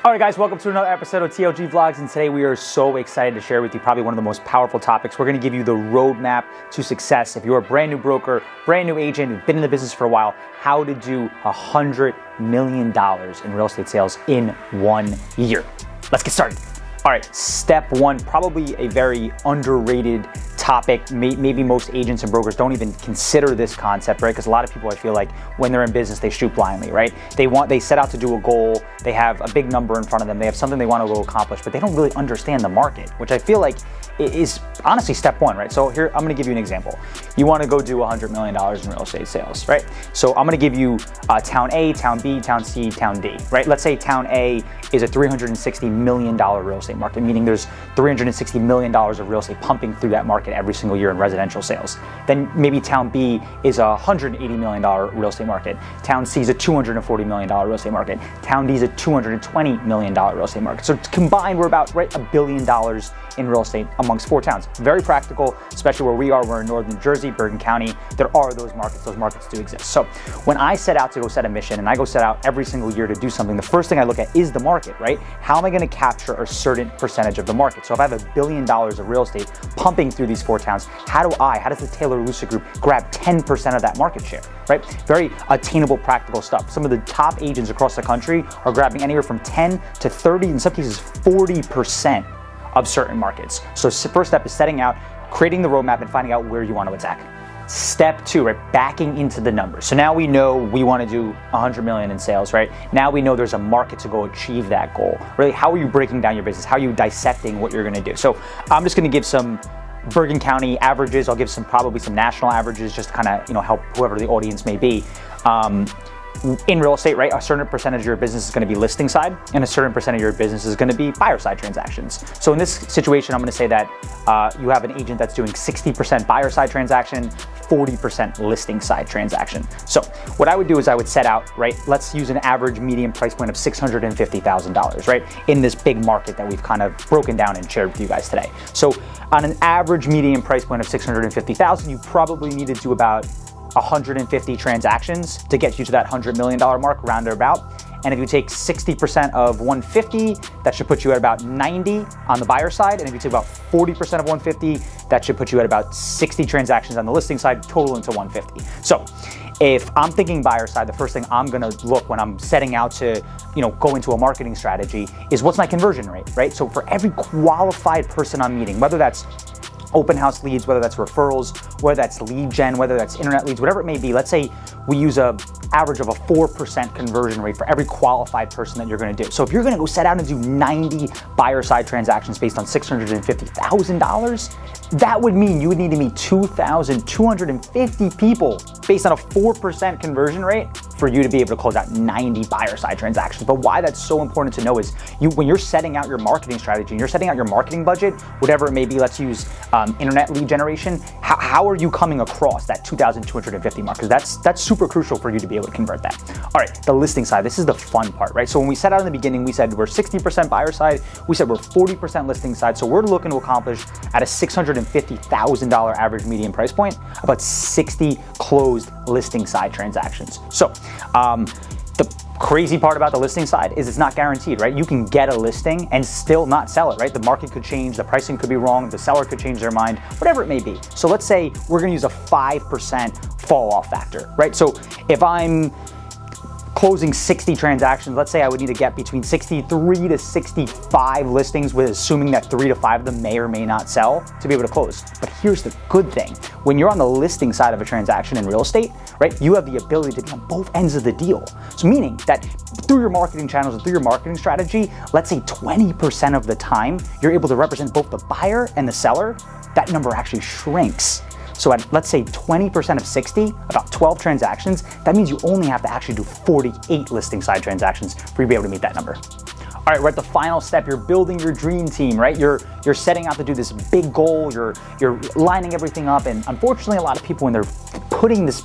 All right, guys, welcome to another episode of TLG Vlogs, and today we are so excited to share with you probably one of the most powerful topics. We're going to give you the roadmap to success. If you're a brand new broker, brand new agent, who've been in the business for a while, how to do $100 million in real estate sales in 1 year. Let's get started. All right, step one, probably a very underrated topic. Maybe most agents and brokers don't even consider this concept, right? Because a lot of people, I feel like, when they're in business, they shoot blindly, right? They set out to do a goal, they have a big number in front of them, they have something they want to go accomplish, but they don't really understand the market, which I feel like is honestly step one, right? So here, I'm going to give you an example. You want to go do $100 million in real estate sales, right? So I'm going to give you town A, town B, town C, town D, right? Let's say town A is a $360 million real estate market, meaning there's $360 million of real estate pumping through that market every single year in residential sales. Then maybe town B is a $180 million real estate market. Town C is a $240 million real estate market. Town D is a $220 million real estate market. So combined, we're about $1 billion in real estate amongst 4 towns. Very practical, especially where we are. We're in northern New Jersey, Bergen County. There are those markets. Those markets do exist. So when I set out to go set a mission, and I go set out every single year to do something, the first thing I look at is the market, right? How am I going to capture a certain percentage of the market? So if I have $1 billion of real estate pumping through these 4 towns, how does the Taylor Lucyk Group grab 10% of that market share, right? Very attainable, practical stuff. Some of the top agents across the country are grabbing anywhere from 10 to 30, in some cases 40% of certain markets. So first step is setting out, creating the roadmap, and finding out where you want to attack. Step 2, right, backing into the numbers. So now we know we want to do 100 million in sales, right? Now we know there's a market to go achieve that goal. Really, how are you breaking down your business? How are you dissecting what you're going to do? So I'm just going to give some Bergen County averages. I'll give probably some national averages, just to kind of, help whoever the audience may be. In real estate, right, a certain percentage of your business is going to be listing side, and a certain percentage of your business is going to be buyer side transactions. So in this situation, I'm going to say that you have an agent that's doing 60% buyer side transaction, 40% listing side transaction. So what I would do is I would set out, right, let's use an average median price point of $650,000, right, in this big market that we've kind of broken down and shared with you guys today. So on an average median price point of $650,000, you probably need to do about 150 transactions to get you to that $100 million mark, round or about. And if you take 60% of 150, that should put you at about 90 on the buyer side. And if you take about 40% of 150, that should put you at about 60 transactions on the listing side, total into 150. So if I'm thinking buyer side, the first thing I'm gonna look when I'm setting out to go into a marketing strategy is what's my conversion rate, right? So for every qualified person I'm meeting, whether that's open house leads, whether that's referrals, whether that's lead gen, whether that's internet leads, whatever it may be, let's say we use an average of a 4% conversion rate for every qualified person that you're going to do. So if you're going to go set out and do 90 buyer side transactions based on $650,000, that would mean you would need to meet 2,250 people based on a 4% conversion rate for you to be able to close out 90 buyer side transactions. But why that's so important to know is when you're setting out your marketing strategy and you're setting out your marketing budget, whatever it may be, let's use internet lead generation, how are you coming across that 2,250 mark? Because that's super crucial for you to be able to convert that. All right, the listing side, this is the fun part, right? So when we set out in the beginning, we said we're 60% buyer side, we said we're 40% listing side, so we're looking to accomplish at a $650,000 average median price point, about 60 closed listing side transactions. So the crazy part about the listing side is it's not guaranteed, right? You can get a listing and still not sell it, right? The market could change, the pricing could be wrong, the seller could change their mind, whatever it may be. So let's say we're gonna use a 5% fall off factor, right? So if I'm closing 60 transactions, let's say I would need to get between 63 to 65 listings, with assuming that 3 to 5 of them may or may not sell, to be able to close. But here's the good thing. When you're on the listing side of a transaction in real estate, right, you have the ability to be on both ends of the deal. So meaning that through your marketing channels and through your marketing strategy, let's say 20% of the time you're able to represent both the buyer and the seller, that number actually shrinks. So at, let's say 20% of 60, about 12 transactions, that means you only have to actually do 48 listing side transactions for you to be able to meet that number. All right, we're at the final step. You're building your dream team, right? You're setting out to do this big goal. You're lining everything up. And unfortunately, a lot of people, when they're putting this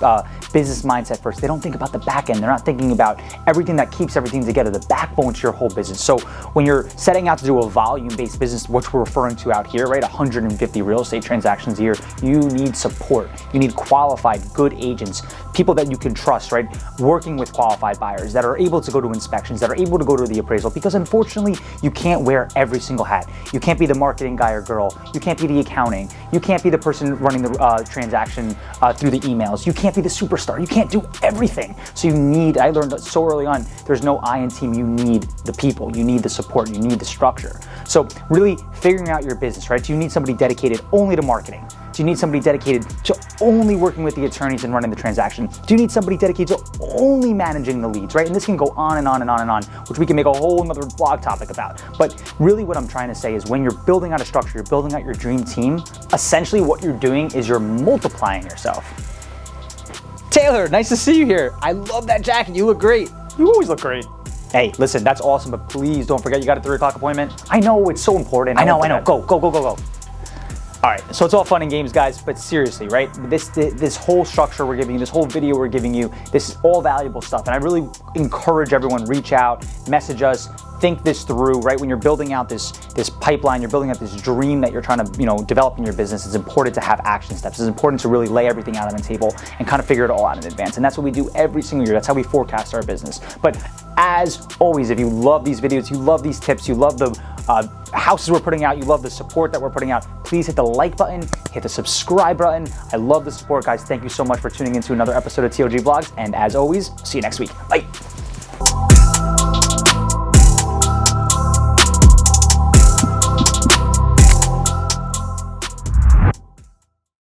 business mindset first, they don't think about the back end. They're not thinking about everything that keeps everything together, the backbone to your whole business. So when you're setting out to do a volume-based business, which we're referring to out here, right? 150 real estate transactions a year, you need support. You need qualified, good agents, people that you can trust, right? Working with qualified buyers that are able to go to inspections, that are able to go to the appraisal, because unfortunately, you can't wear every single hat. You can't be the marketing guy or girl. You can't be the accounting. You can't be the person running the transaction through the emails. You can't be the superstar. You can't do everything. So you need, I learned so early on, there's no I in team. You need the people. You need the support. You need the structure. So really figuring out your business, right? Do you need somebody dedicated only to marketing? Do you need somebody dedicated to only working with the attorneys and running the transaction? Do you need somebody dedicated to only managing the leads, right? And this can go on and on and on and on, which we can make a whole another blog topic about. But really what I'm trying to say is when you're building out a structure, you're building out your dream team, essentially what you're doing is you're multiplying yourself. Taylor, nice to see you here. I love that jacket. You look great. You always look great. Hey, listen, that's awesome, but please don't forget you got a 3 o'clock appointment. I know, it's so important. I know. Go. All right, so it's all fun and games, guys, but seriously, right? This whole structure we're giving you, this whole video we're giving you, this is all valuable stuff. And I really encourage everyone, reach out, message us, think this through, right? When you're building out this pipeline, you're building out this dream that you're trying to, develop in your business, it's important to have action steps. It's important to really lay everything out on the table and kind of figure it all out in advance. And that's what we do every single year. That's how we forecast our business. But as always, if you love these videos, you love these tips, you love the houses we're putting out, you love the support that we're putting out, please hit the like button, hit the subscribe button. I love the support, guys. Thank you so much for tuning into another episode of TLG Vlogs. And as always, see you next week. Bye.